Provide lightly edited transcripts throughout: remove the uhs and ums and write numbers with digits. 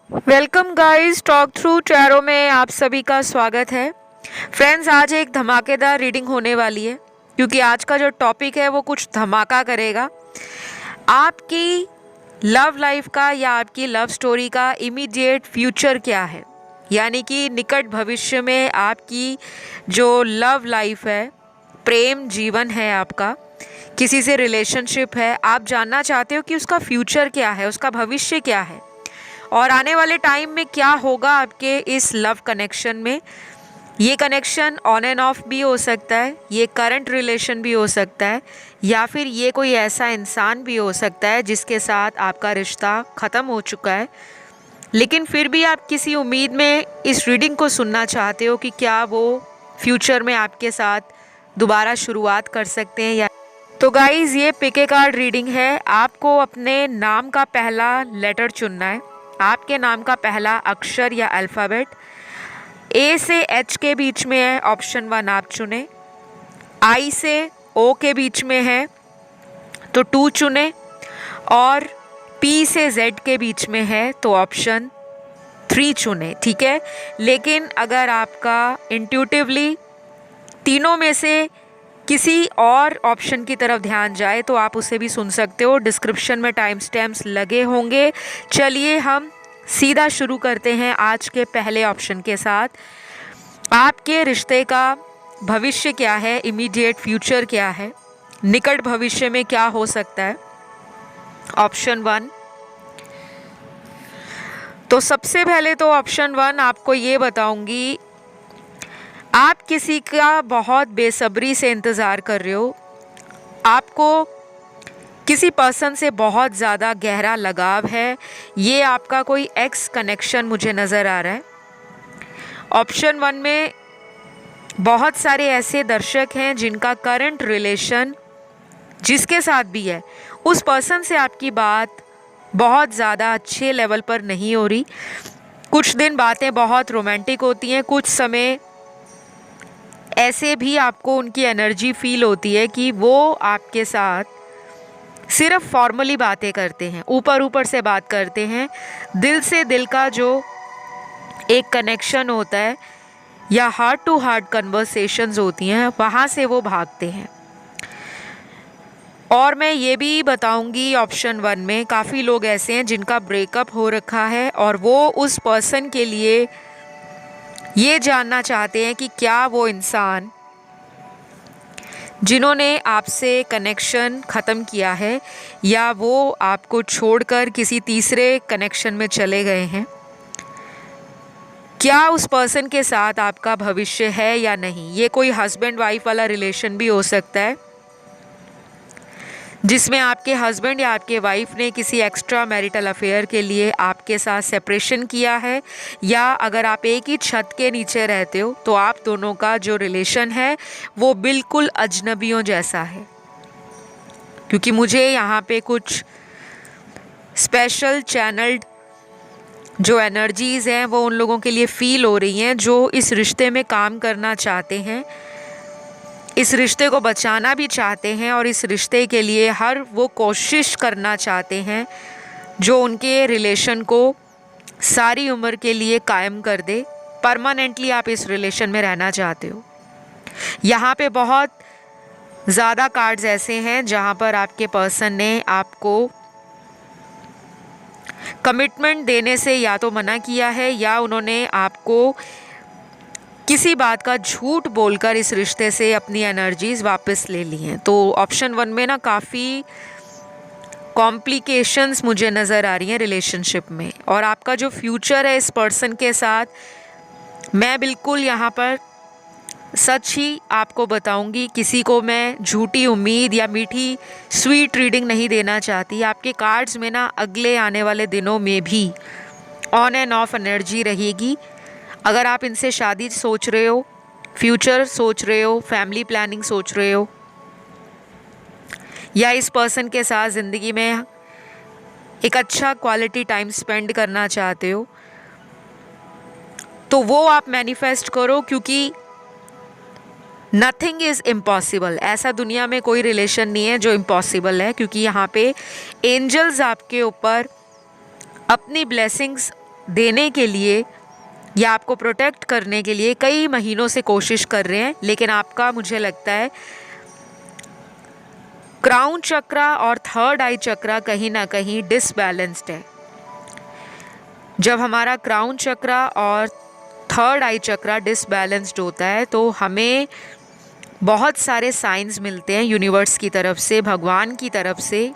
Welcome guys, talk through tarot में आप सभी का स्वागत है। फ्रेंड्स, आज एक धमाकेदार रीडिंग होने वाली है क्योंकि आज का जो टॉपिक है वो कुछ धमाका करेगा। आपकी लव लाइफ का या आपकी लव स्टोरी का इमीडिएट फ्यूचर क्या है, यानी कि निकट भविष्य में आपकी जो लव लाइफ है, प्रेम जीवन है, आपका किसी से रिलेशनशिप है, आप जानना चाहते हो कि उसका फ्यूचर क्या है, उसका भविष्य क्या है और आने वाले टाइम में क्या होगा आपके इस लव कनेक्शन में। ये कनेक्शन ऑन एंड ऑफ भी हो सकता है, ये करंट रिलेशन भी हो सकता है, या फिर ये कोई ऐसा इंसान भी हो सकता है जिसके साथ आपका रिश्ता ख़त्म हो चुका है, लेकिन फिर भी आप किसी उम्मीद में इस रीडिंग को सुनना चाहते हो कि क्या वो फ्यूचर में आपके साथ दोबारा शुरुआत कर सकते हैं या। तो गाइज़, ये पिक ए कार्ड रीडिंग है। आपको अपने नाम का पहला लेटर चुनना है। आपके नाम का पहला अक्षर या अल्फ़ाबेट ए से एच के बीच में है, ऑप्शन 1 आप चुने। आई से ओ के बीच में है तो 2 चुने, और पी से जेड के बीच में है तो ऑप्शन 3 चुने। ठीक है, लेकिन अगर आपका इंट्यूटिवली तीनों में से किसी और ऑप्शन की तरफ ध्यान जाए तो आप उसे भी सुन सकते हो। डिस्क्रिप्शन में टाइम स्टैम्प्स लगे होंगे। चलिए हम सीधा शुरू करते हैं आज के पहले ऑप्शन के साथ। आपके रिश्ते का भविष्य क्या है, इमीडिएट फ्यूचर क्या है, निकट भविष्य में क्या हो सकता है, ऑप्शन 1। तो सबसे पहले तो ऑप्शन 1 आपको ये बताऊंगी, आप किसी का बहुत बेसब्री से इंतज़ार कर रहे हो। आपको किसी पर्सन से बहुत ज़्यादा गहरा लगाव है। ये आपका कोई एक्स कनेक्शन मुझे नज़र आ रहा है। ऑप्शन 1 में बहुत सारे ऐसे दर्शक हैं जिनका करंट रिलेशन जिसके साथ भी है, उस पर्सन से आपकी बात बहुत ज़्यादा अच्छे लेवल पर नहीं हो रही। कुछ दिन बातें बहुत रोमांटिक होती हैं, कुछ समय ऐसे भी आपको उनकी एनर्जी फील होती है कि वो आपके साथ सिर्फ फॉर्मली बातें करते हैं, ऊपर ऊपर से बात करते हैं। दिल से दिल का जो एक कनेक्शन होता है या हार्ट टू हार्ट कन्वर्सेशंस होती हैं, वहाँ से वो भागते हैं। और मैं ये भी बताऊंगी, ऑप्शन 1 में काफ़ी लोग ऐसे हैं जिनका ब्रेकअप हो रखा है और वो उस पर्सन के लिए ये जानना चाहते हैं कि क्या वो इंसान जिन्होंने आपसे कनेक्शन ख़त्म किया है या वो आपको छोड़कर किसी तीसरे कनेक्शन में चले गए हैं, क्या उस पर्सन के साथ आपका भविष्य है या नहीं। ये कोई हस्बैंड वाइफ वाला रिलेशन भी हो सकता है जिसमें आपके हस्बैंड या आपके वाइफ ने किसी एक्स्ट्रा मैरिटल अफेयर के लिए आपके साथ सेपरेशन किया है, या अगर आप एक ही छत के नीचे रहते हो तो आप दोनों का जो रिलेशन है वो बिल्कुल अजनबियों जैसा है। क्योंकि मुझे यहाँ पे कुछ स्पेशल चैनल्ड जो एनर्जीज़ हैं वो उन लोगों के लिए फ़ील हो रही हैं जो इस रिश्ते में काम करना चाहते हैं, इस रिश्ते को बचाना भी चाहते हैं और इस रिश्ते के लिए हर वो कोशिश करना चाहते हैं जो उनके रिलेशन को सारी उम्र के लिए कायम कर दे। परमानेंटली आप इस रिलेशन में रहना चाहते हो। यहाँ पे बहुत ज़्यादा कार्ड्स ऐसे हैं जहाँ पर आपके पर्सन ने आपको कमिटमेंट देने से या तो मना किया है या उन्होंने आपको किसी बात का झूठ बोलकर इस रिश्ते से अपनी एनर्जीज वापस ले ली हैं। तो ऑप्शन 1 में ना काफ़ी कॉम्प्लिकेशंस मुझे नज़र आ रही हैं रिलेशनशिप में। और आपका जो फ्यूचर है इस पर्सन के साथ, मैं बिल्कुल यहाँ पर सच ही आपको बताऊंगी, किसी को मैं झूठी उम्मीद या मीठी स्वीट रीडिंग नहीं देना चाहती। आपके कार्ड्स में ना अगले आने वाले दिनों में भी ऑन एंड ऑफ एनर्जी रहेगी। अगर आप इनसे शादी सोच रहे हो, फ्यूचर सोच रहे हो, फैमिली प्लानिंग सोच रहे हो, या इस पर्सन के साथ ज़िंदगी में एक अच्छा क्वालिटी टाइम स्पेंड करना चाहते हो, तो वो आप मैनिफेस्ट करो, क्योंकि नथिंग इज़ इम्पॉसिबल। ऐसा दुनिया में कोई रिलेशन नहीं है जो इम्पॉसिबल है, क्योंकि यहाँ पे एंजल्स आपके ऊपर अपनी ब्लेसिंग्स देने के लिए या आपको प्रोटेक्ट करने के लिए कई महीनों से कोशिश कर रहे हैं, लेकिन आपका मुझे लगता है क्राउन चक्रा और थर्ड आई चक्रा कहीं ना कहीं डिसबैलेंस्ड है। जब हमारा क्राउन चक्रा और थर्ड आई चक्रा डिसबैलेंस्ड होता है तो हमें बहुत सारे साइंस मिलते हैं यूनिवर्स की तरफ से, भगवान की तरफ से,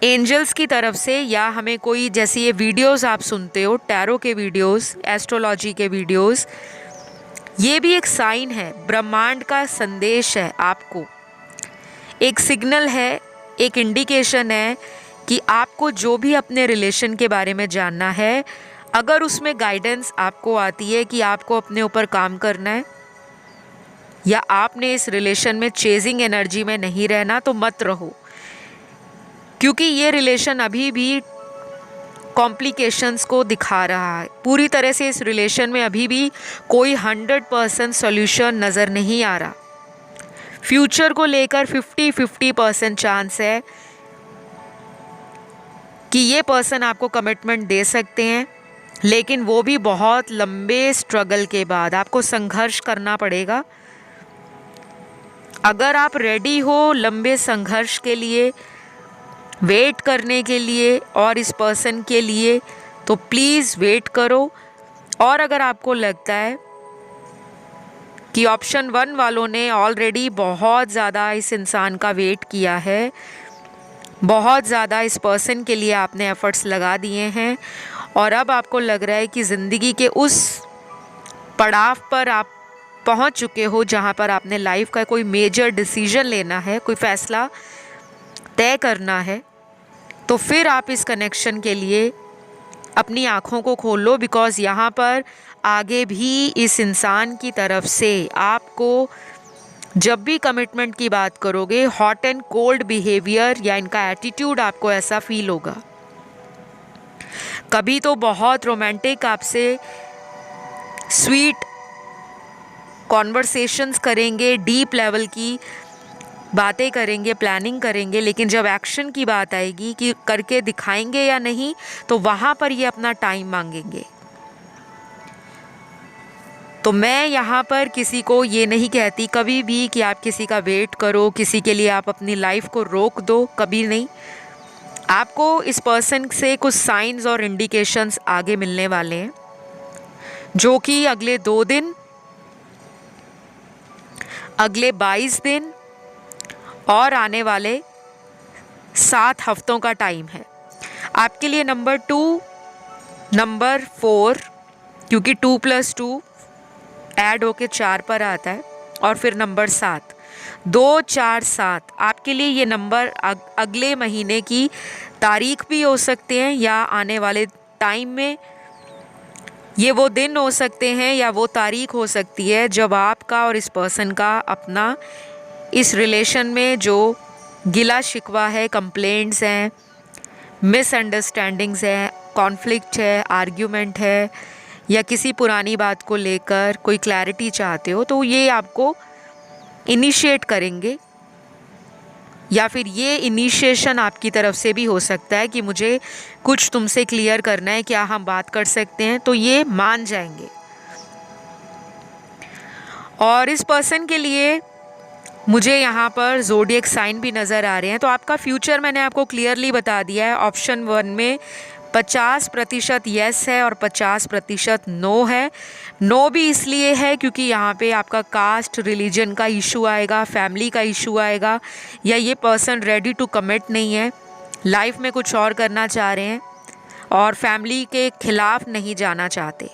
एंजल्स की तरफ से, या हमें कोई, जैसे ये वीडियोस आप सुनते हो, टैरो के वीडियोस, एस्ट्रोलॉजी के वीडियोस, ये भी एक साइन है, ब्रह्मांड का संदेश है, आपको एक सिग्नल है, एक इंडिकेशन है कि आपको जो भी अपने रिलेशन के बारे में जानना है, अगर उसमें गाइडेंस आपको आती है कि आपको अपने ऊपर काम करना है या आपने इस रिलेशन में चेजिंग एनर्जी में नहीं रहना, तो मत रहो, क्योंकि ये रिलेशन अभी भी कॉम्प्लिकेशंस को दिखा रहा है। पूरी तरह से इस रिलेशन में अभी भी कोई 100% सॉल्यूशन नज़र नहीं आ रहा। फ्यूचर को लेकर 50-50% चांस है कि ये पर्सन आपको कमिटमेंट दे सकते हैं, लेकिन वो भी बहुत लंबे स्ट्रगल के बाद। आपको संघर्ष करना पड़ेगा। अगर आप रेडी हो लंबे संघर्ष के लिए, वेट करने के लिए और इस पर्सन के लिए, तो प्लीज़ वेट करो। और अगर आपको लगता है कि ऑप्शन 1 वालों ने ऑलरेडी बहुत ज़्यादा इस इंसान का वेट किया है, बहुत ज़्यादा इस पर्सन के लिए आपने एफर्ट्स लगा दिए हैं, और अब आपको लग रहा है कि ज़िंदगी के उस पड़ाव पर आप पहुंच चुके हो जहां पर आपने लाइफ का कोई मेजर डिसीजन लेना है, कोई फ़ैसला तय करना है, तो फिर आप इस कनेक्शन के लिए अपनी आँखों को खोल लो। बिकॉज़ यहाँ पर आगे भी इस इंसान की तरफ से आपको, जब भी कमिटमेंट की बात करोगे, हॉट एंड कोल्ड बिहेवियर या इनका एटीट्यूड आपको ऐसा फील होगा। कभी तो बहुत रोमांटिक आपसे स्वीट कॉन्वर्सेशंस करेंगे, डीप लेवल की बातें करेंगे, प्लानिंग करेंगे, लेकिन जब एक्शन की बात आएगी कि करके दिखाएंगे या नहीं, तो वहाँ पर ये अपना टाइम मांगेंगे। तो मैं यहाँ पर किसी को ये नहीं कहती कभी भी कि आप किसी का वेट करो, किसी के लिए आप अपनी लाइफ को रोक दो, कभी नहीं। आपको इस पर्सन से कुछ साइंस और इंडिकेशंस आगे मिलने वाले हैं, जो कि अगले 2 दिन, अगले 22 दिन और आने वाले 7 हफ्तों का टाइम है आपके लिए। नंबर 2, नंबर 4, क्योंकि 2 + 2 ऐड होके 4 पर आता है, और फिर नंबर 7, 2, 4, 7 आपके लिए ये नंबर अगले महीने की तारीख भी हो सकते हैं, या आने वाले टाइम में ये वो दिन हो सकते हैं, या वो तारीख हो सकती है जब आपका और इस पर्सन का अपना इस रिलेशन में जो गिला शिकवा है, कंप्लेंट्स हैं, मिसअंडरस्टैंडिंग्स हैं, कॉन्फ्लिक्ट है, आर्ग्यूमेंट है, या किसी पुरानी बात को लेकर कोई क्लैरिटी चाहते हो, तो ये आपको इनिशिएट करेंगे। या फिर ये इनिशिएशन आपकी तरफ से भी हो सकता है कि मुझे कुछ तुमसे क्लियर करना है, क्या हम बात कर सकते हैं, तो ये मान जाएंगे। और इस पर्सन के लिए मुझे यहाँ पर ज़ोडिएक साइन भी नज़र आ रहे हैं। तो आपका फ्यूचर मैंने आपको क्लियरली बता दिया है। ऑप्शन 1 में 50% येस है और 50% नो है। नो भी इसलिए है क्योंकि यहाँ पे आपका कास्ट, रिलीजन का इशू आएगा, फैमिली का इशू आएगा, या ये पर्सन रेडी टू कमिट नहीं है, लाइफ में कुछ और करना चाह रहे हैं और फैमिली के खिलाफ नहीं जाना चाहते।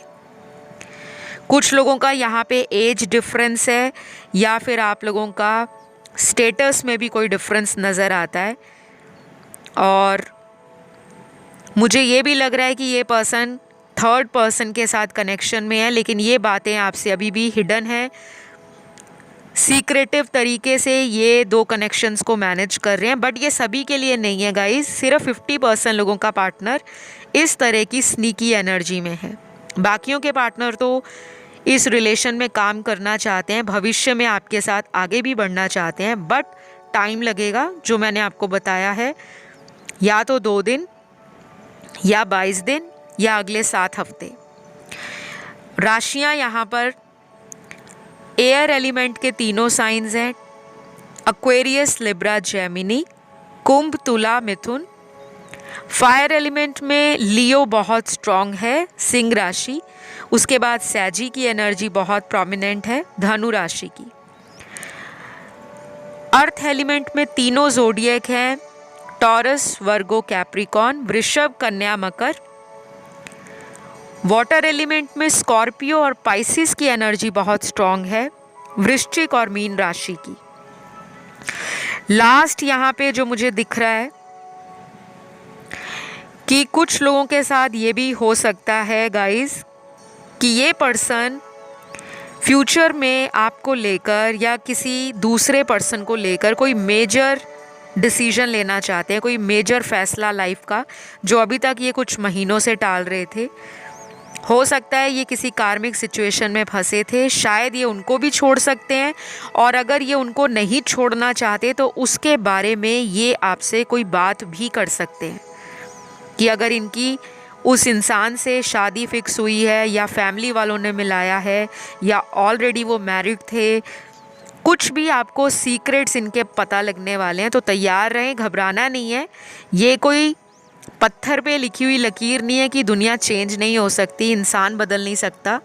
कुछ लोगों का यहाँ पे एज डिफरेंस है, या फिर आप लोगों का स्टेटस में भी कोई डिफरेंस नज़र आता है। और मुझे ये भी लग रहा है कि ये पर्सन थर्ड पर्सन के साथ कनेक्शन में है, लेकिन ये बातें आपसे अभी भी हिडन है। सीक्रेटिव तरीके से ये 2 कनेक्शंस को मैनेज कर रहे हैं, बट ये सभी के लिए नहीं है गाइस। सिर्फ 50% लोगों का पार्टनर इस तरह की स्नीकी एनर्जी में है। बाकियों के पार्टनर तो इस रिलेशन में काम करना चाहते हैं, भविष्य में आपके साथ आगे भी बढ़ना चाहते हैं, बट टाइम लगेगा। जो मैंने आपको बताया है, या तो 2 दिन या 22 दिन या अगले 7 हफ्ते। राशियां यहाँ पर एयर एलिमेंट के तीनों साइंस हैं, एक्वेरियस, लिब्रा, जेमिनी, कुंभ, तुला, मिथुन। फायर एलिमेंट में लियो बहुत स्ट्रांग है, सिंह राशि। उसके बाद सैजी की एनर्जी बहुत प्रोमिनेंट है, धनु राशि की। अर्थ एलिमेंट में तीनों जोडिएक हैं, टॉरस, वर्गो, कैप्रिकॉन, वृषभ, कन्या, मकर। वाटर एलिमेंट में स्कॉर्पियो और पाइसिस की एनर्जी बहुत स्ट्रांग है, वृश्चिक और मीन राशि की। लास्ट यहाँ पे जो मुझे दिख रहा है कि कुछ लोगों के साथ ये भी हो सकता है गाइस कि ये पर्सन फ्यूचर में आपको लेकर या किसी दूसरे पर्सन को लेकर कोई मेजर डिसीजन लेना चाहते हैं, कोई मेजर फैसला लाइफ का, जो अभी तक ये कुछ महीनों से टाल रहे थे। हो सकता है ये किसी कार्मिक सिचुएशन में फंसे थे, शायद ये उनको भी छोड़ सकते हैं, और अगर ये उनको नहीं छोड़ना चाहते तो उसके बारे में ये आपसे कोई बात भी कर सकते हैं कि अगर इनकी उस इंसान से शादी फिक्स हुई है या फैमिली वालों ने मिलाया है या ऑलरेडी वो मैरिड थे, कुछ भी आपको सीक्रेट्स इनके पता लगने वाले हैं। तो तैयार रहें, घबराना नहीं है। ये कोई पत्थर पे लिखी हुई लकीर नहीं है कि दुनिया चेंज नहीं हो सकती, इंसान बदल नहीं सकता।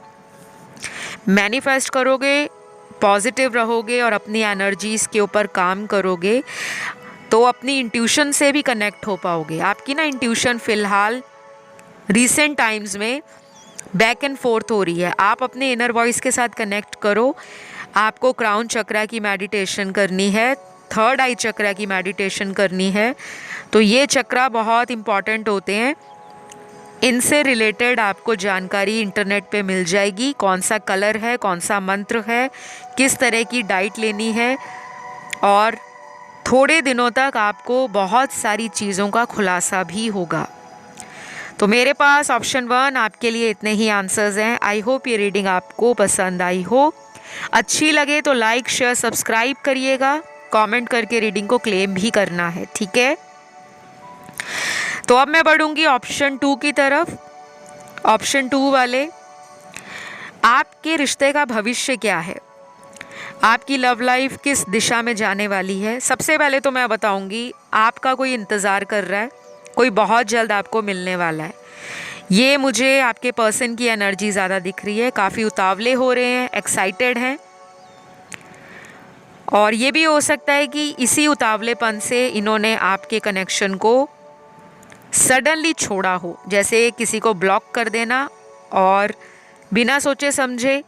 मैनिफेस्ट करोगे, पॉजिटिव रहोगे और अपनी एनर्जीज़ के ऊपर काम करोगे तो अपनी इंट्यूशन से भी कनेक्ट हो पाओगे। आपकी ना इंट्यूशन फ़िलहाल रिसेंट टाइम्स में बैक एंड फोर्थ हो रही है। आप अपने इनर वॉइस के साथ कनेक्ट करो। आपको क्राउन चक्रा की मेडिटेशन करनी है, थर्ड आई चक्रा की मेडिटेशन करनी है। तो ये चक्रा बहुत इम्पॉर्टेंट होते हैं, इनसे रिलेटेड आपको जानकारी इंटरनेट पे मिल जाएगी। कौन सा कलर है, कौन सा मंत्र है, किस तरह की डाइट लेनी है, और थोड़े दिनों तक आपको बहुत सारी चीज़ों का खुलासा भी होगा। तो मेरे पास ऑप्शन 1 आपके लिए इतने ही आंसर्स हैं। आई होप ये रीडिंग आपको पसंद आई हो। अच्छी लगे तो लाइक, शेयर, सब्सक्राइब करिएगा। कमेंट करके रीडिंग को क्लेम भी करना है, ठीक है। तो अब मैं बढ़ूंगी ऑप्शन 2 की तरफ। ऑप्शन 2 वाले, आपके रिश्ते का भविष्य क्या है, आपकी लव लाइफ किस दिशा में जाने वाली है। सबसे पहले तो मैं बताऊंगी आपका कोई इंतज़ार कर रहा है, कोई बहुत जल्द आपको मिलने वाला है। ये मुझे आपके पर्सन की एनर्जी ज़्यादा दिख रही है, काफ़ी उतावले हो रहे हैं, एक्साइटेड हैं, और ये भी हो सकता है कि इसी उतावलेपन से इन्होंने आपके कनेक्शन को सडनली छोड़ा हो, जैसे किसी को ब्लॉक कर देना और बिना सोचे समझे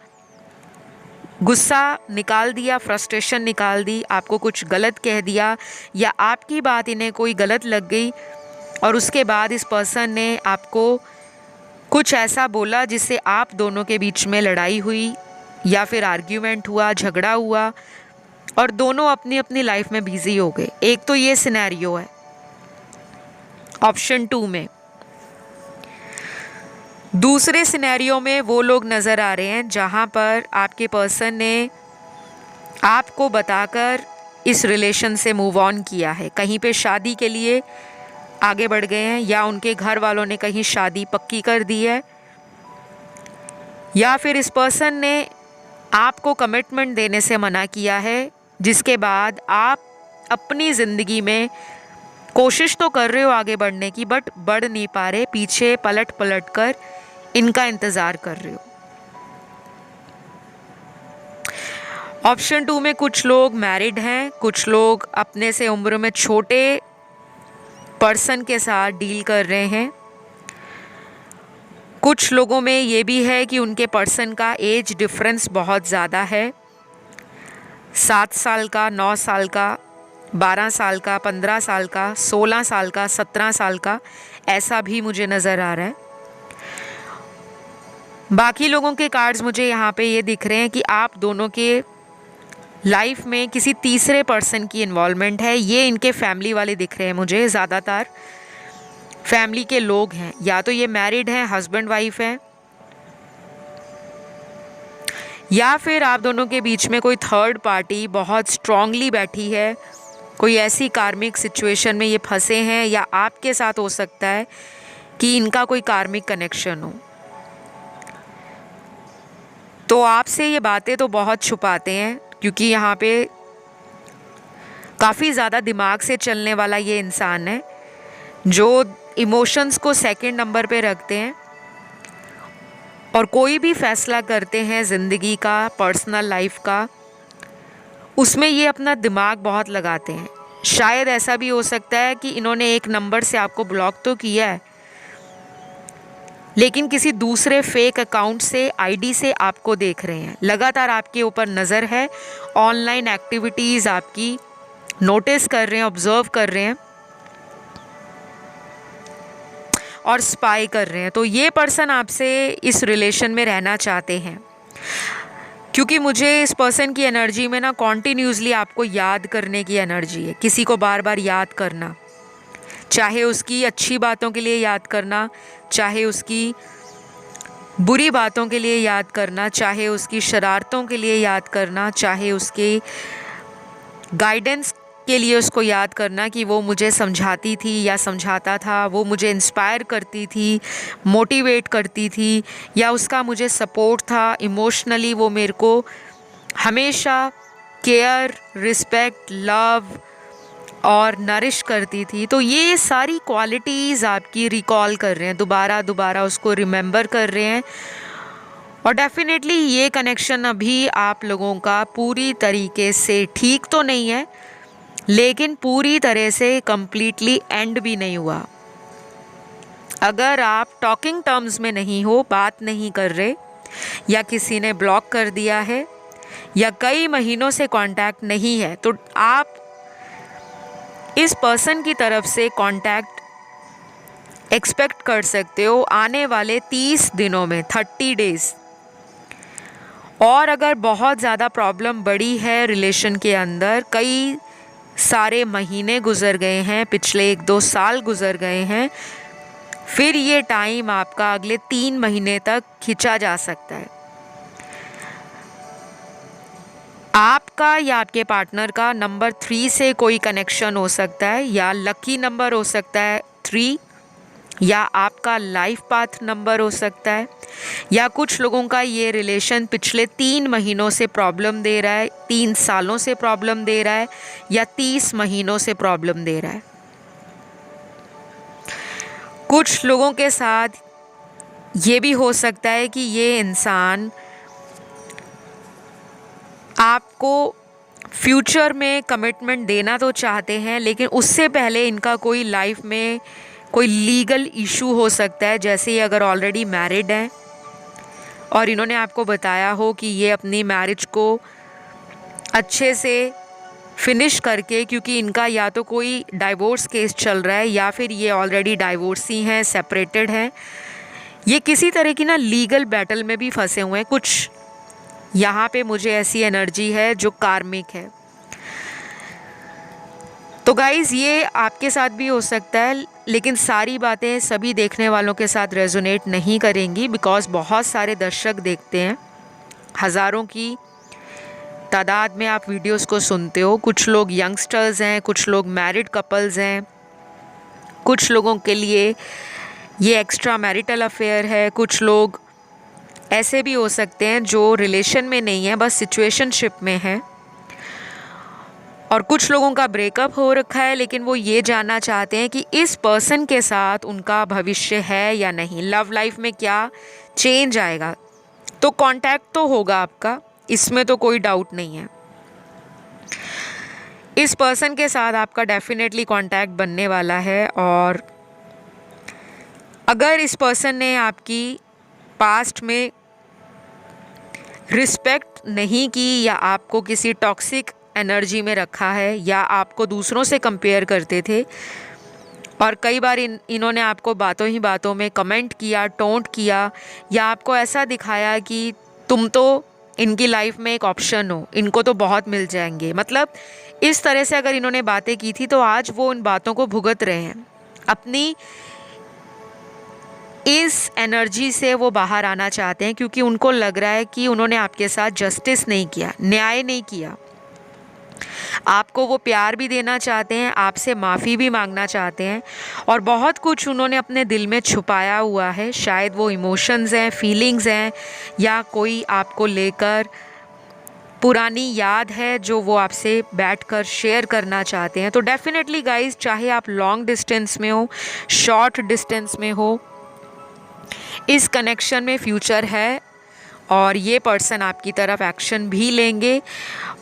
गुस्सा निकाल दिया, फ्रस्ट्रेशन निकाल दी, आपको कुछ गलत कह दिया या आपकी बात इन्हें कोई गलत लग गई और उसके बाद इस पर्सन ने आपको कुछ ऐसा बोला जिससे आप दोनों के बीच में लड़ाई हुई या फिर आर्ग्यूमेंट हुआ, झगड़ा हुआ और दोनों अपनी अपनी लाइफ में बिजी हो गए। एक तो ये सिनेरियो है ऑप्शन 2 में। दूसरे सिनेरियो में वो लोग नज़र आ रहे हैं जहाँ पर आपके पर्सन ने आपको बताकर इस रिलेशन से मूव ऑन किया है, कहीं पे शादी के लिए आगे बढ़ गए हैं या उनके घर वालों ने कहीं शादी पक्की कर दी है, या फिर इस पर्सन ने आपको कमिटमेंट देने से मना किया है, जिसके बाद आप अपनी ज़िंदगी में कोशिश तो कर रहे हो आगे बढ़ने की बट बढ़ नहीं पा रहे, पीछे पलट पलट कर इनका इंतज़ार कर रहे हो। ऑप्शन 2 में कुछ लोग मैरिड हैं, कुछ लोग अपने से उम्र में छोटे पर्सन के साथ डील कर रहे हैं। कुछ लोगों में ये भी है कि उनके पर्सन का एज डिफरेंस बहुत ज़्यादा है, 7 साल का, 9 साल का, 12 साल का, 15 साल का, 16 साल का, 17 साल का, ऐसा भी मुझे नज़र आ रहा है। बाकी लोगों के कार्ड्स मुझे यहाँ पे ये दिख रहे हैं कि आप दोनों के लाइफ में किसी तीसरे पर्सन की इन्वॉल्वमेंट है। ये इनके फैमिली वाले दिख रहे हैं मुझे, ज़्यादातर फैमिली के लोग हैं, या तो ये मैरिड हैं, हस्बैंड वाइफ हैं, या फिर आप दोनों के बीच में कोई थर्ड पार्टी बहुत स्ट्रांगली बैठी है, कोई ऐसी कार्मिक सिचुएशन में ये फंसे हैं, या आपके साथ हो सकता है कि इनका कोई कार्मिक कनेक्शन हो। तो आपसे ये बातें तो बहुत छुपाते हैं, क्योंकि यहाँ पे काफ़ी ज़्यादा दिमाग से चलने वाला ये इंसान है जो इमोशंस को सेकंड नंबर पे रखते हैं और कोई भी फैसला करते हैं ज़िंदगी का, पर्सनल लाइफ का, उसमें ये अपना दिमाग बहुत लगाते हैं। शायद ऐसा भी हो सकता है कि इन्होंने एक नंबर से आपको ब्लॉक तो किया है, लेकिन किसी दूसरे फेक अकाउंट से, आईडी से आपको देख रहे हैं, लगातार आपके ऊपर नज़र है, ऑनलाइन एक्टिविटीज़ आपकी नोटिस कर रहे हैं, ऑब्जर्व कर रहे हैं और स्पाई कर रहे हैं। तो ये पर्सन आपसे इस रिलेशन में रहना चाहते हैं, क्योंकि मुझे इस पर्सन की एनर्जी में ना कॉन्टिन्यूसली आपको याद करने की एनर्जी है। किसी को बार बार याद करना, चाहे उसकी अच्छी बातों के लिए याद करना, चाहे उसकी बुरी बातों के लिए याद करना, चाहे उसकी शरारतों के लिए याद करना, चाहे उसके गाइडेंस के लिए उसको याद करना कि वो मुझे समझाती थी या समझाता था, वो मुझे इंस्पायर करती थी, मोटिवेट करती थी, या उसका मुझे सपोर्ट था इमोशनली, वो मेरे को हमेशा केयर, रिस्पेक्ट, लव और नरिश करती थी। तो ये सारी क्वालिटीज़ आपकी रिकॉल कर रहे हैं, दोबारा दोबारा उसको रिमेंबर कर रहे हैं। और डेफिनेटली ये कनेक्शन अभी आप लोगों का पूरी तरीके से ठीक तो नहीं है, लेकिन पूरी तरह से कंप्लीटली एंड भी नहीं हुआ। अगर आप टॉकिंग टर्म्स में नहीं हो, बात नहीं कर रहे, या किसी ने ब्लॉक कर दिया है, या कई महीनों से कांटेक्ट नहीं है, तो आप इस पर्सन की तरफ से कांटेक्ट एक्सपेक्ट कर सकते हो आने वाले 30 दिनों में, 30 डेज। और अगर बहुत ज़्यादा प्रॉब्लम बड़ी है रिलेशन के अंदर, कई सारे महीने गुजर गए हैं, पिछले 1-2 साल गुजर गए हैं, फिर ये टाइम आपका अगले 3 महीने तक खिंचा जा सकता है। आपका या आपके पार्टनर का नंबर 3 से कोई कनेक्शन हो सकता है, या लकी नंबर हो सकता है 3, या आपका लाइफ पाथ नंबर हो सकता है, या कुछ लोगों का ये रिलेशन पिछले 3 महीनों से प्रॉब्लम दे रहा है, 3 सालों से प्रॉब्लम दे रहा है, या 30 महीनों से प्रॉब्लम दे रहा है। कुछ लोगों के साथ ये भी हो सकता है कि ये इंसान आपको फ्यूचर में कमिटमेंट देना तो चाहते हैं, लेकिन उससे पहले इनका कोई लाइफ में कोई लीगल इशू हो सकता है। जैसे ये अगर ऑलरेडी मैरिड हैं और इन्होंने आपको बताया हो कि ये अपनी मैरिज को अच्छे से फिनिश करके, क्योंकि इनका या तो कोई डाइवोर्स केस चल रहा है, या फिर ये ऑलरेडी डाइवोर्सी हैं, सेपरेटेड हैं, ये किसी तरह की ना लीगल बैटल में भी फंसे हुए हैं। कुछ यहाँ पे मुझे ऐसी एनर्जी है जो कार्मिक है। तो गाइज़, ये आपके साथ भी हो सकता है, लेकिन सारी बातें सभी देखने वालों के साथ रेजोनेट नहीं करेंगी, बिकॉज बहुत सारे दर्शक देखते हैं, हज़ारों की तादाद में आप वीडियोस को सुनते हो। कुछ लोग यंगस्टर्स हैं, कुछ लोग मैरिड कपल्स हैं, कुछ लोगों के लिए ये एक्स्ट्रा मैरिटल अफेयर है, कुछ लोग ऐसे भी हो सकते हैं जो रिलेशन में नहीं है, बस सिचुएशनशिप में है, और कुछ लोगों का ब्रेकअप हो रखा है, लेकिन वो ये जानना चाहते हैं कि इस पर्सन के साथ उनका भविष्य है या नहीं, लव लाइफ में क्या चेंज आएगा। तो कांटेक्ट तो होगा आपका, इसमें तो कोई डाउट नहीं है। इस पर्सन के साथ आपका डेफिनेटली कांटेक्ट बनने वाला है, और अगर इस पर्सन ने आपकी पास्ट में रिस्पेक्ट नहीं की, या आपको किसी टॉक्सिक एनर्जी में रखा है, या आपको दूसरों से कंपेयर करते थे, और कई बार इन्होंने आपको बातों ही बातों में कमेंट किया, टोंट किया, या आपको ऐसा दिखाया कि तुम तो इनकी लाइफ में एक ऑप्शन हो, इनको तो बहुत मिल जाएंगे, मतलब इस तरह से अगर इन्होंने बातें की थी, तो आज वो उन बातों को भुगत रहे हैं। अपनी इस एनर्जी से वो बाहर आना चाहते हैं, क्योंकि उनको लग रहा है कि उन्होंने आपके साथ जस्टिस नहीं किया, न्याय नहीं किया। आपको वो प्यार भी देना चाहते हैं, आपसे माफ़ी भी मांगना चाहते हैं, और बहुत कुछ उन्होंने अपने दिल में छुपाया हुआ है। शायद वो इमोशंस हैं, फीलिंग्स हैं, या कोई आपको लेकर पुरानी याद है जो वो आपसे बैठकर शेयर करना चाहते हैं। तो डेफिनेटली गाइस, चाहे आप लॉन्ग डिस्टेंस में हो, शॉर्ट डिस्टेंस में हो, इस कनेक्शन में फ्यूचर है और ये पर्सन आपकी तरफ एक्शन भी लेंगे,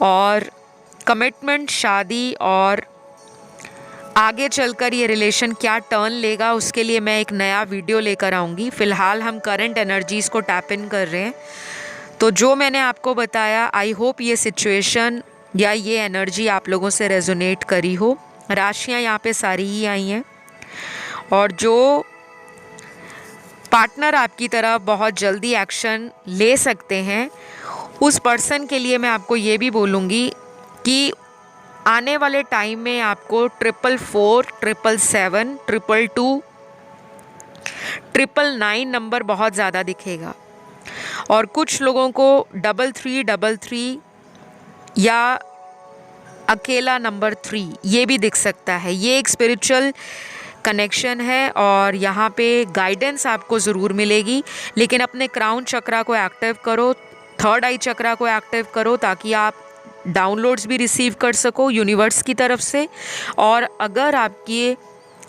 और कमिटमेंट, शादी और आगे चलकर ये रिलेशन क्या टर्न लेगा उसके लिए मैं एक नया वीडियो लेकर आऊँगी। फ़िलहाल हम करंट एनर्जीज़ को टैप इन कर रहे हैं। तो जो मैंने आपको बताया, आई होप ये सिचुएशन या ये एनर्जी आप लोगों से रेजोनेट करी हो। राशियाँ यहाँ पे सारी ही आई हैं, और जो पार्टनर आपकी तरफ बहुत जल्दी एक्शन ले सकते हैं, उस पर्सन के लिए मैं आपको ये भी बोलूँगी कि आने वाले टाइम में आपको 444, 777, 222, 999 नंबर बहुत ज़्यादा दिखेगा, और कुछ लोगों को 3333 या अकेला नंबर 3 ये भी दिख सकता है। ये एक स्पिरिचुअल कनेक्शन है और यहाँ पे गाइडेंस आपको ज़रूर मिलेगी, लेकिन अपने क्राउन चक्रा को एक्टिव करो, थर्ड आई चक्रा को एक्टिव करो, ताकि आप डाउनलोड्स भी रिसीव कर सको यूनिवर्स की तरफ से। और अगर आपकी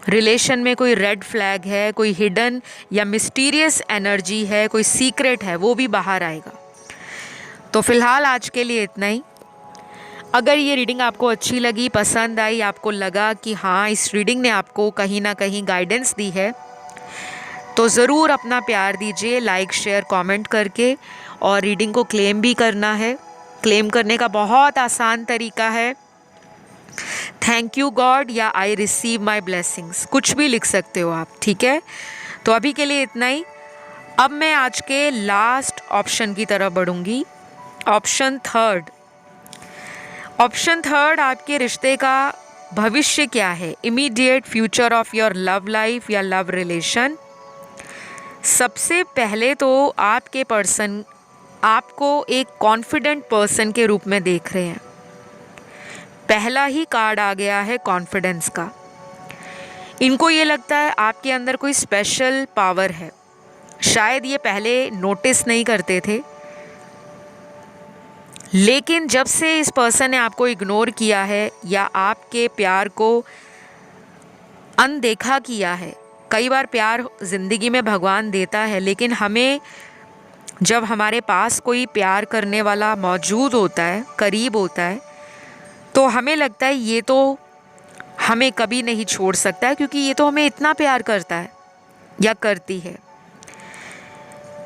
रिलेशन में कोई रेड फ्लैग है, कोई हिडन या मिस्टीरियस एनर्जी है, कोई सीक्रेट है, वो भी बाहर आएगा। तो फ़िलहाल आज के लिए इतना ही। अगर ये रीडिंग आपको अच्छी लगी, पसंद आई, आपको लगा कि हाँ इस रीडिंग ने आपको कहीं ना कहीं गाइडेंस दी है, तो ज़रूर अपना प्यार दीजिए लाइक, शेयर, कमेंट करके। और रीडिंग को क्लेम भी करना है। क्लेम करने का बहुत आसान तरीका है, थैंक यू गॉड या आई रिसीव माई ब्लेसिंग्स, कुछ भी लिख सकते हो आप, ठीक है। तो अभी के लिए इतना ही। अब मैं आज के लास्ट ऑप्शन की तरफ बढ़ूंगी, ऑप्शन थर्ड। ऑप्शन थर्ड, आपके रिश्ते का भविष्य क्या है, immediate future of your love life या लव रिलेशन। सबसे पहले तो आपके पर्सन आपको एक कॉन्फिडेंट पर्सन के रूप में देख रहे हैं। पहला ही कार्ड आ गया है कॉन्फिडेंस का। इनको ये लगता है आपके अंदर कोई स्पेशल पावर है। शायद ये पहले नोटिस नहीं करते थे, लेकिन जब से इस पर्सन ने आपको इग्नोर किया है या आपके प्यार को अनदेखा किया है, कई बार प्यार ज़िंदगी में भगवान देता है, लेकिन हमें जब हमारे पास कोई प्यार करने वाला मौजूद होता है, करीब होता है, तो हमें लगता है ये तो हमें कभी नहीं छोड़ सकता है, क्योंकि ये तो हमें इतना प्यार करता है या करती है।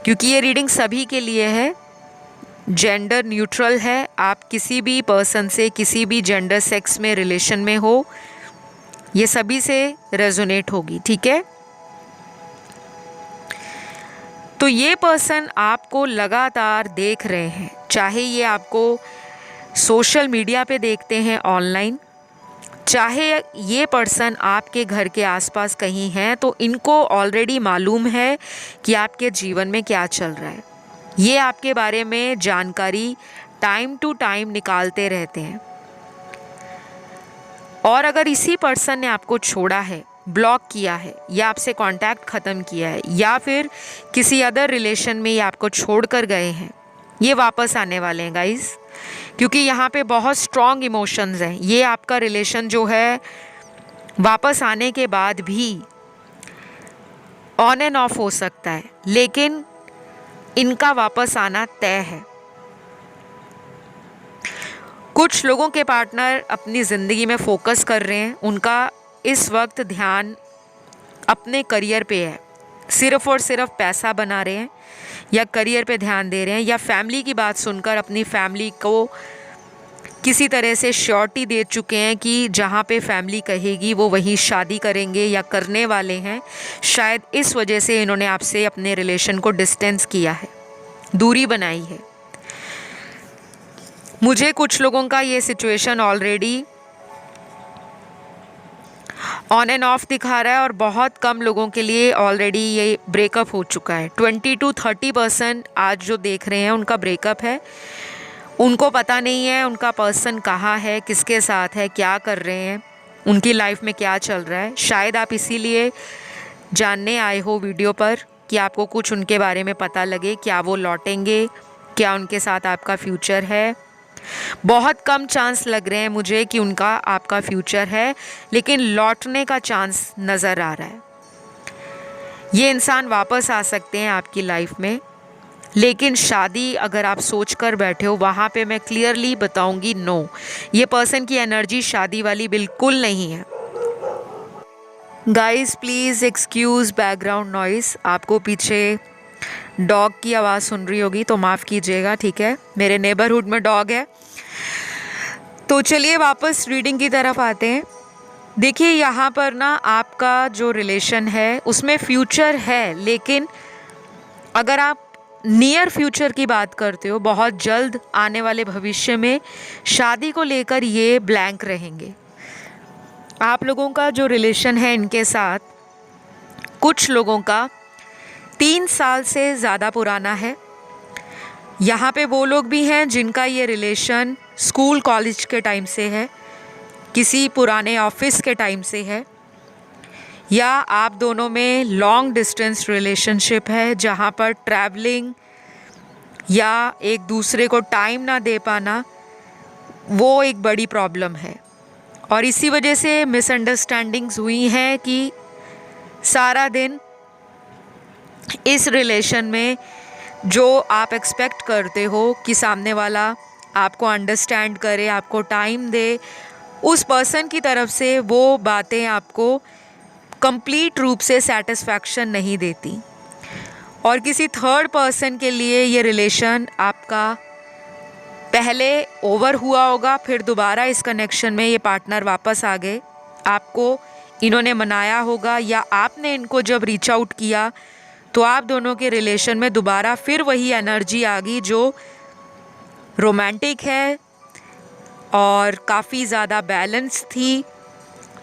क्योंकि ये रीडिंग सभी के लिए है, जेंडर न्यूट्रल है। आप किसी भी पर्सन से, किसी भी जेंडर, सेक्स में रिलेशन में हो, ये सभी से रेजोनेट होगी, ठीक है। तो ये पर्सन आपको लगातार देख रहे हैं, चाहे ये आपको सोशल मीडिया पे देखते हैं ऑनलाइन, चाहे ये पर्सन आपके घर के आसपास कहीं हैं, तो इनको ऑलरेडी मालूम है कि आपके जीवन में क्या चल रहा है। ये आपके बारे में जानकारी टाइम टू टाइम निकालते रहते हैं। और अगर इसी पर्सन ने आपको छोड़ा है, ब्लॉक किया है, या आपसे कांटेक्ट ख़त्म किया है, या फिर किसी अदर रिलेशन में ये आपको छोड़कर गए हैं, ये वापस आने वाले हैं गाइस, क्योंकि यहाँ पे बहुत स्ट्रॉन्ग इमोशंस हैं। ये आपका रिलेशन जो है वापस आने के बाद भी ऑन एंड ऑफ हो सकता है, लेकिन इनका वापस आना तय है। कुछ लोगों के पार्टनर अपनी ज़िंदगी में फोकस कर रहे हैं, उनका इस वक्त ध्यान अपने करियर पे है, सिर्फ़ और सिर्फ पैसा बना रहे हैं या करियर पे ध्यान दे रहे हैं, या फैमिली की बात सुनकर अपनी फैमिली को किसी तरह से श्योरिटी दे चुके हैं कि जहाँ पे फैमिली कहेगी वो वही शादी करेंगे या करने वाले हैं। शायद इस वजह से इन्होंने आपसे अपने रिलेशन को डिस्टेंस किया है, दूरी बनाई है। मुझे कुछ लोगों का ये situation already on end of दिखा रहा है, और बहुत कम लोगों के लिए ऑलरेडी ये ब्रेकअप हो चुका है। 20 to 30% आज जो देख रहे हैं उनका ब्रेकअप है। उनको पता नहीं है उनका पर्सन कहाँ है, किसके साथ है, क्या कर रहे हैं, उनकी लाइफ में क्या चल रहा है। शायद आप इसीलिए जानने आए हो वीडियो पर कि आपको कुछ उनके बारे में पता लगे, क्या वो लौटेंगे, क्या उनके साथ आपका फ्यूचर है। बहुत कम चांस लग रहे हैं मुझे कि उनका आपका फ्यूचर है, लेकिन लौटने का चांस नज़र आ रहा है। ये इंसान वापस आ सकते हैं आपकी लाइफ में, लेकिन शादी अगर आप सोच कर बैठे हो, वहाँ पे मैं क्लियरली बताऊंगी नो, ये पर्सन की एनर्जी शादी वाली बिल्कुल नहीं है। Guys please excuse background noise, आपको पीछे डॉग की आवाज़ सुन रही होगी तो माफ़ कीजिएगा, ठीक है। मेरे नेबरहुड में डॉग है। तो चलिए वापस रीडिंग की तरफ आते हैं। देखिए यहाँ पर ना आपका जो रिलेशन है उसमें फ्यूचर है, लेकिन अगर आप नियर फ्यूचर की बात करते हो, बहुत जल्द आने वाले भविष्य में शादी को लेकर ये ब्लैंक रहेंगे। आप लोगों का जो रिलेशन है इनके साथ, कुछ लोगों का 3 साल से ज़्यादा पुराना है। यहाँ पे वो लोग भी हैं जिनका ये रिलेशन स्कूल कॉलेज के टाइम से है, किसी पुराने ऑफिस के टाइम से है, या आप दोनों में लॉन्ग डिस्टेंस रिलेशनशिप है जहाँ पर ट्रैवलिंग या एक दूसरे को टाइम ना दे पाना वो एक बड़ी प्रॉब्लम है। और इसी वजह से मिसअंडरस्टैंडिंग्स हुई हैं कि सारा दिन इस रिलेशन में जो आप एक्सपेक्ट करते हो कि सामने वाला आपको अंडरस्टैंड करे, आपको टाइम दे, उस पर्सन की तरफ से वो बातें आपको कंप्लीट रूप से सेटिस्फैक्शन नहीं देती। और किसी थर्ड पर्सन के लिए ये रिलेशन आपका पहले ओवर हुआ होगा, फिर दोबारा इस कनेक्शन में ये पार्टनर वापस आ गए, आपको इन्होंने मनाया होगा या आपने इनको जब रीच आउट किया तो आप दोनों के रिलेशन में दोबारा फिर वही एनर्जी आ गई जो रोमांटिक है और काफ़ी ज़्यादा बैलेंस थी,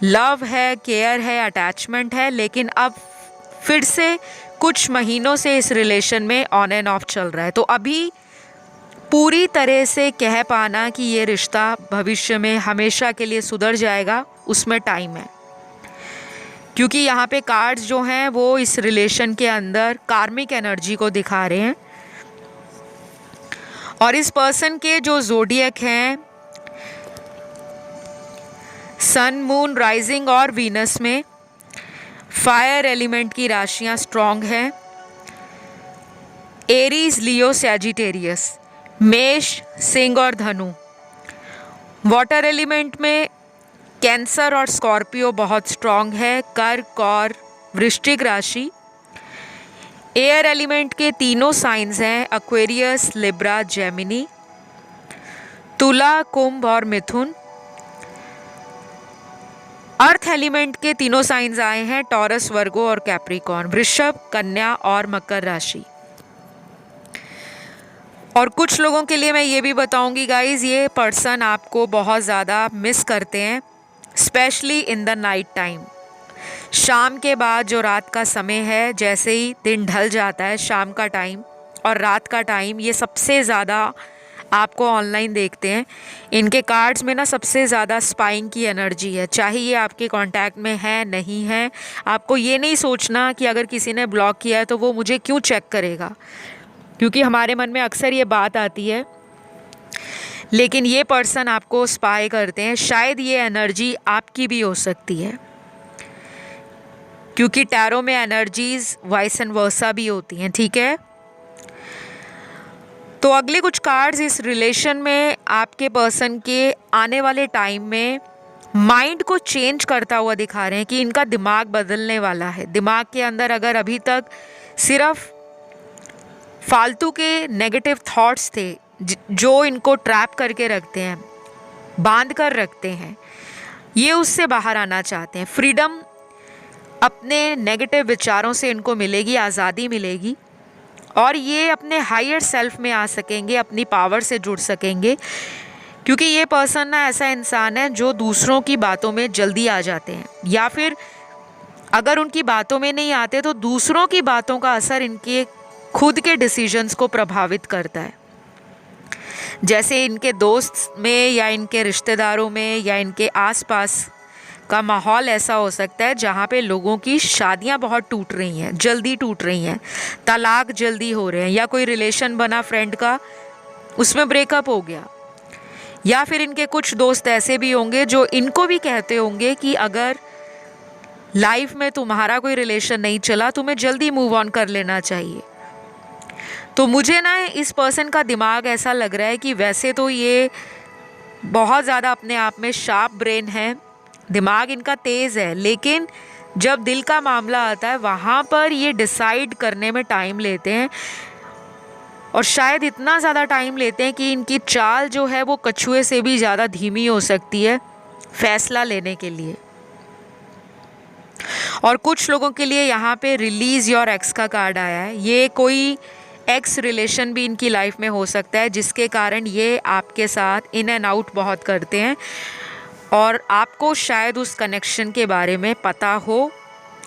लव है, केयर है, अटैचमेंट है। लेकिन अब फिर से कुछ महीनों से इस रिलेशन में ऑन एंड ऑफ चल रहा है। तो अभी पूरी तरह से कह पाना कि ये रिश्ता भविष्य में हमेशा के लिए सुधर जाएगा, उसमें टाइम है। क्योंकि यहाँ पे कार्ड्स जो हैं वो इस रिलेशन के अंदर कार्मिक एनर्जी को दिखा रहे हैं। और इस पर्सन के जो ज़ोडिएक हैं, सन, मून, राइजिंग और वीनस में फायर एलिमेंट की राशियाँ स्ट्रॉन्ग हैं। एरीज, लियो, सैजिटेरियस, मेष, सिंह और धनु। वाटर एलिमेंट में कैंसर और स्कॉर्पियो बहुत स्ट्रॉन्ग है। कर्क और वृश्चिक राशि। एयर एलिमेंट के तीनों साइंस हैं, एक्वेरियस, लिब्रा, जेमिनी। तुला, कुंभ और मिथुन। अर्थ एलिमेंट के तीनों साइंस आए हैं, टॉरस, वर्गो और कैप्रिकॉर्न। वृषभ, कन्या और मकर राशि। और कुछ लोगों के लिए मैं ये भी बताऊंगी गाइज, ये पर्सन आपको बहुत ज़्यादा मिस करते हैं, specially in the night time. शाम के बाद जो रात का समय है, जैसे ही दिन ढल जाता है, शाम का टाइम और रात का टाइम, ये सबसे ज़्यादा आपको ऑनलाइन देखते हैं। इनके कार्ड्स में ना सबसे ज़्यादा स्पाइंग की एनर्जी है। चाहे ये आपके कांटेक्ट में है नहीं है, आपको ये नहीं सोचना कि अगर किसी ने ब्लॉक किया है तो वो मुझे क्यों चेक करेगा, क्योंकि हमारे मन में अक्सर ये बात आती है। लेकिन ये पर्सन आपको स्पाई करते हैं। शायद ये एनर्जी आपकी भी हो सकती है, क्योंकि टैरो में एनर्जीज वाइस एंड वर्सा भी होती हैं, ठीक है। तो अगले कुछ कार्ड्स इस रिलेशन में आपके पर्सन के आने वाले टाइम में माइंड को चेंज करता हुआ दिखा रहे हैं कि इनका दिमाग बदलने वाला है। दिमाग के अंदर अगर अभी तक सिर्फ फालतू के नेगेटिव थॉट्स थे जो इनको ट्रैप करके रखते हैं, बांध कर रखते हैं, ये उससे बाहर आना चाहते हैं। फ्रीडम अपने नेगेटिव विचारों से इनको मिलेगी, आज़ादी मिलेगी और ये अपने हायर सेल्फ में आ सकेंगे, अपनी पावर से जुड़ सकेंगे। क्योंकि ये पर्सन ना ऐसा इंसान है जो दूसरों की बातों में जल्दी आ जाते हैं, या फिर अगर उनकी बातों में नहीं आते तो दूसरों की बातों का असर इनके खुद के डिसीजंस को प्रभावित करता है। जैसे इनके दोस्त में या इनके रिश्तेदारों में या इनके आसपास का माहौल ऐसा हो सकता है जहाँ पे लोगों की शादियाँ बहुत टूट रही हैं, जल्दी टूट रही हैं, तलाक जल्दी हो रहे हैं, या कोई रिलेशन बना फ्रेंड का, उसमें ब्रेकअप हो गया। या फिर इनके कुछ दोस्त ऐसे भी होंगे जो इनको भी कहते होंगे कि अगर लाइफ में तुम्हारा कोई रिलेशन नहीं चला, तुम्हें जल्दी मूव ऑन कर लेना चाहिए। तो मुझे ना इस पर्सन का दिमाग ऐसा लग रहा है कि वैसे तो ये बहुत ज़्यादा अपने आप में शार्प ब्रेन है, दिमाग इनका तेज़ है, लेकिन जब दिल का मामला आता है वहाँ पर ये डिसाइड करने में टाइम लेते हैं, और शायद इतना ज़्यादा टाइम लेते हैं कि इनकी चाल जो है वो कछुए से भी ज़्यादा धीमी हो सकती है फैसला लेने के लिए। और कुछ लोगों के लिए यहाँ पे रिलीज़ योर एक्स का कार्ड आया है। ये कोई एक्स रिलेशन भी इनकी लाइफ में हो सकता है जिसके कारण ये आपके साथ इन एंड आउट बहुत करते हैं, और आपको शायद उस कनेक्शन के बारे में पता हो,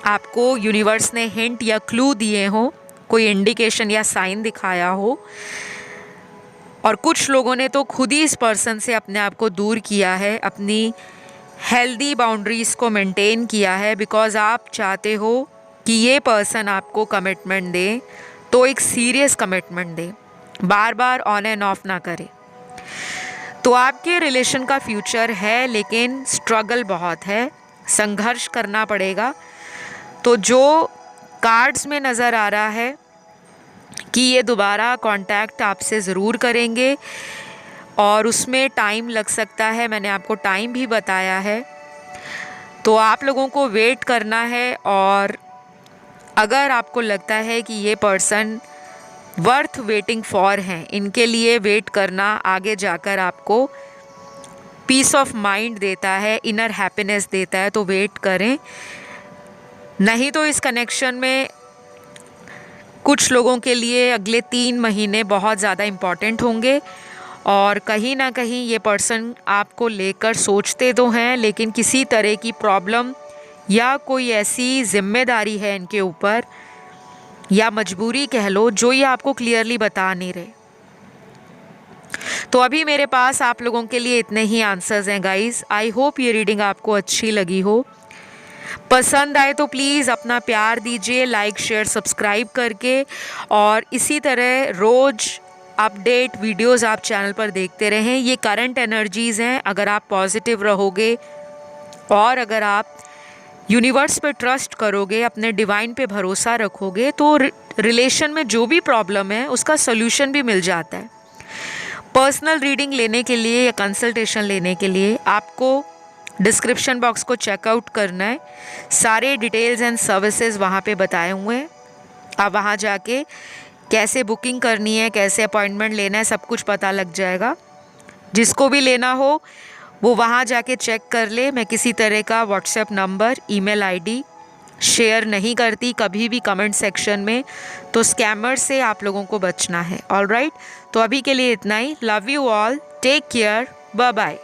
आपको यूनिवर्स ने हिंट या क्लू दिए हो, कोई इंडिकेशन या साइन दिखाया हो। और कुछ लोगों ने तो खुद ही इस पर्सन से अपने आप को दूर किया है, अपनी हेल्दी बाउंड्रीज़ को मेंटेन किया है, बिकॉज़ आप चाहते हो कि ये पर्सन आपको कमिटमेंट दे तो एक serious commitment they, bar bar on end of ना करे। तो आपके रिलेशन का फ्यूचर है, लेकिन स्ट्रगल बहुत है, संघर्ष करना पड़ेगा। तो जो कार्ड्स में नज़र आ रहा है कि ये दोबारा कांटेक्ट आपसे ज़रूर करेंगे, और उसमें टाइम लग सकता है, मैंने आपको टाइम भी बताया है। तो आप लोगों को वेट करना है, और अगर आपको लगता है कि ये पर्सन वर्थ वेटिंग फॉर हैं, इनके लिए वेट करना आगे जाकर आपको पीस ऑफ माइंड देता है, इनर हैप्पीनेस देता है, तो वेट करें। नहीं तो इस कनेक्शन में कुछ लोगों के लिए अगले 3 महीने बहुत ज़्यादा इम्पॉर्टेंट होंगे, और कहीं ना कहीं ये पर्सन आपको लेकर सोचते तो हैं, लेकिन किसी तरह की प्रॉब्लम या कोई ऐसी जिम्मेदारी है इनके ऊपर, या मजबूरी कह लो, जो ये आपको क्लियरली बता नहीं रहे। तो अभी मेरे पास आप लोगों के लिए इतने ही आंसर्स हैं गाइस। आई होप ये रीडिंग आपको अच्छी लगी हो। पसंद आए तो प्लीज़ अपना प्यार दीजिए लाइक शेयर सब्सक्राइब करके, और इसी तरह रोज़ अपडेट वीडियोस आप चैनल पर देखते रहें। ये करंट एनर्जीज़ हैं। अगर आप पॉजिटिव रहोगे और अगर आप यूनिवर्स पे ट्रस्ट करोगे, अपने डिवाइन पे भरोसा रखोगे, तो रिलेशन में जो भी प्रॉब्लम है उसका सोल्यूशन भी मिल जाता है। पर्सनल रीडिंग लेने के लिए या कंसल्टेशन लेने के लिए आपको डिस्क्रिप्शन बॉक्स को चेकआउट करना है। सारे डिटेल्स एंड सर्विसेज वहाँ पे बताए हुए हैं। आप वहाँ जाके कैसे बुकिंग करनी है, कैसे अपॉइंटमेंट लेना है, सब कुछ पता लग जाएगा। जिसको भी लेना हो वो वहाँ जाके चेक कर ले। मैं किसी तरह का WhatsApp number, email ID share नहीं करती कभी भी कमेंट सेक्शन में, तो स्कैमर से आप लोगों को बचना है। ऑलराइट, तो अभी के लिए इतना ही। Love you all, take care, bye bye.